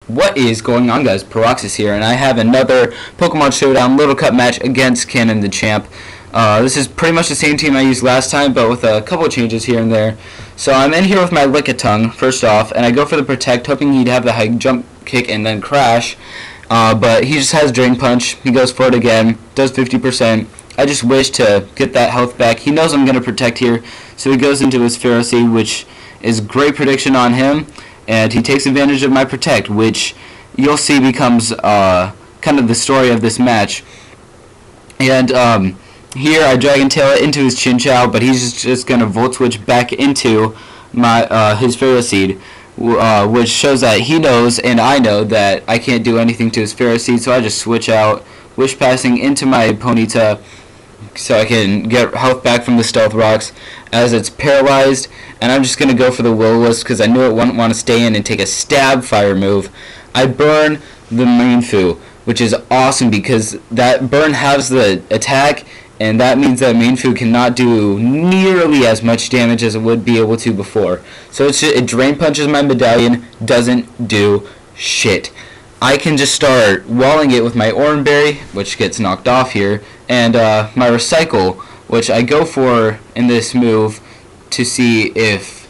What is going on, guys? Peroxis here, and I have another Pokemon Showdown Little Cup match against Cannonthechamp. This is pretty much the same team I used last time, but with a couple of changes here and there. So I'm in here with my Lickitung, first off, and I go for the Protect, hoping he'd have the high jump kick and then crash. But he just has Drain Punch. He goes for it again, does 50%. I just wish to get that health back. He knows I'm going to Protect here, so he goes into his Ferocity, which is great prediction on him. And he takes advantage of my Protect, which you'll see becomes kind of the story of this match. And here I Dragon Tail it into his Chinchou, but he's just going to Volt Switch back into my his Ferocity, which shows that he knows and I know that I can't do anything to his Ferocity, so I just switch out, Wish Passing into my Ponyta so I can get health back from the Stealth Rocks as it's paralyzed. And I'm just going to go for the Will-O-Wisp because I knew it wouldn't want to stay in and take a Stab Fire move. I burn the Mainfu, which is awesome because that burn has the attack, and that means that Mainfu cannot do nearly as much damage as it would be able to before. So it Drain Punches my Medallion, doesn't do shit. I can just start walling it with my Oranberry, which gets knocked off here, and my Recycle, which I go for in this move to see if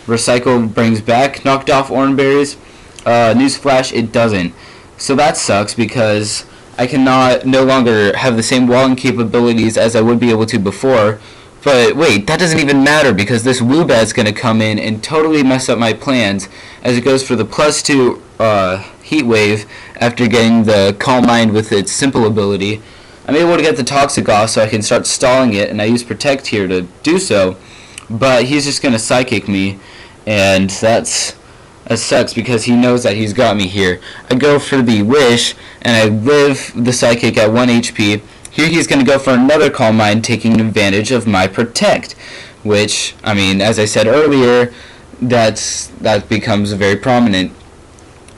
Recycle brings back knocked off Oranberries. Newsflash, it doesn't. So that sucks because I cannot no longer have the same walling capabilities as I would be able to before. But wait, that doesn't even matter because this Woobat's going to come in and totally mess up my plans as it goes for the +2 Heat Wave after getting the Calm Mind with its simple ability. I'm able to get the Toxic off so I can start stalling it, and I use Protect here to do so. But he's just going to Psychic me, and that sucks because he knows that he's got me here. I go for the Wish, and I live the Psychic at 1 HP. Here he's going to go for another Calm Mind, taking advantage of my Protect, which, I mean, as I said earlier, that becomes very prominent.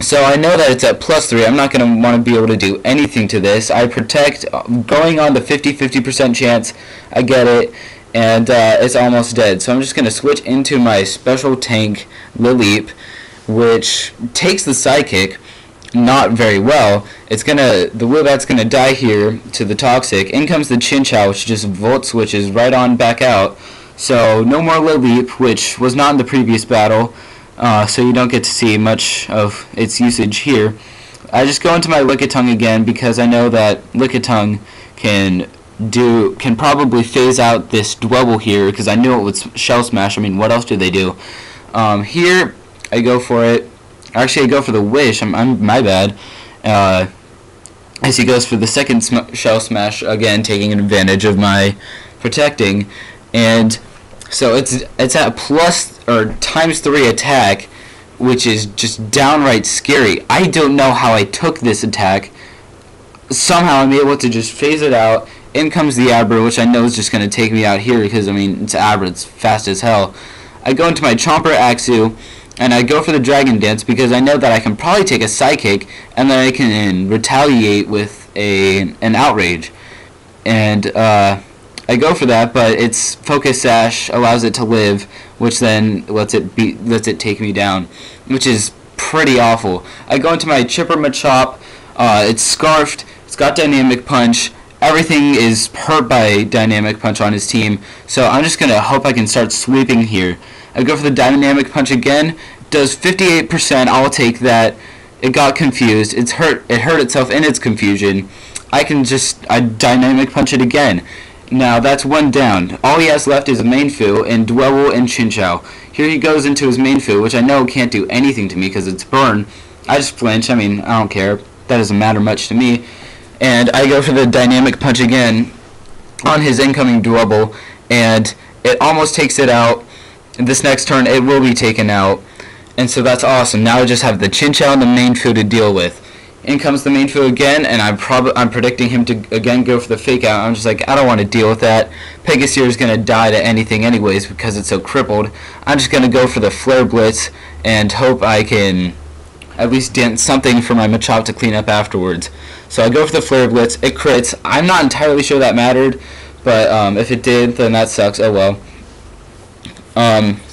So I know that it's at +3. I'm not going to want to be able to do anything to this. I Protect, going on the 50% chance. I get it, and it's almost dead. So I'm just going to switch into my Special Tank Lileep, which takes the Psychic not very well. The Woobat's gonna die here to the Toxic. In comes the Chinchou, which just Volt Switches right on back out. So no more Lileep, which was not in the previous battle. So you don't get to see much of its usage here. I just go into my Lickitung again because I know that Lickitung can probably phase out this Dwebble here because I knew it would Shell Smash. I mean, what else do they do? Here I go for it. Actually, I go for the Wish. My bad. As he goes for the second Shell Smash again, taking advantage of my Protecting, and so it's at +3 attack, which is just downright scary. I don't know how I took this attack. Somehow I'm able to just phase it out. In comes the Abra, which I know is just going to take me out here because, I mean, it's Abra, it's fast as hell. I go into my Chomper Axew, and I go for the Dragon Dance because I know that I can probably take a Psychic, and then I can retaliate with an Outrage. And I go for that, but its Focus Sash allows it to live, which then lets it take me down, which is pretty awful. I go into my Chipper Machop. It's Scarfed. It's got Dynamic Punch. Everything is hurt by Dynamic Punch on his team, so I'm just going to hope I can start sweeping here. I go for the Dynamic Punch again. Does 58%. I'll take that. It got confused. It hurt itself in its confusion. I Dynamic Punch it again. Now that's one down. All he has left is a Mainfu and Dwebble and Chinchou. Here he goes into his Mainfu, which I know can't do anything to me because it's Burn. I just flinch. I mean, I don't care. That doesn't matter much to me. And I go for the Dynamic Punch again on his incoming Dwebble, and it almost takes it out. This next turn, it will be taken out, and so that's awesome. Now I just have the Chinchou and the Mainfu to deal with. In comes the Mainfu again, and I'm predicting him to again go for the Fake Out. I'm just like, I don't want to deal with that. Pegaseer is going to die to anything anyways because it's so crippled. I'm just going to go for the Flare Blitz and hope I can at least dent something for my Machop to clean up afterwards. So I go for the Flare Blitz. It crits. I'm not entirely sure that mattered, but if it did, then that sucks. Oh well.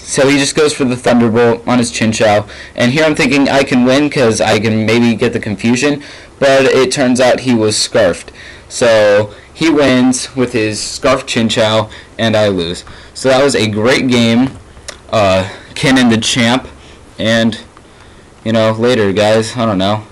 So he just goes for the Thunderbolt on his Chinchou, and here I'm thinking I can win because I can maybe get the confusion, but it turns out he was Scarfed. So he wins with his Scarfed Chinchou, and I lose. So that was a great game, Cannonthechamp, and, you know, later, guys, I don't know.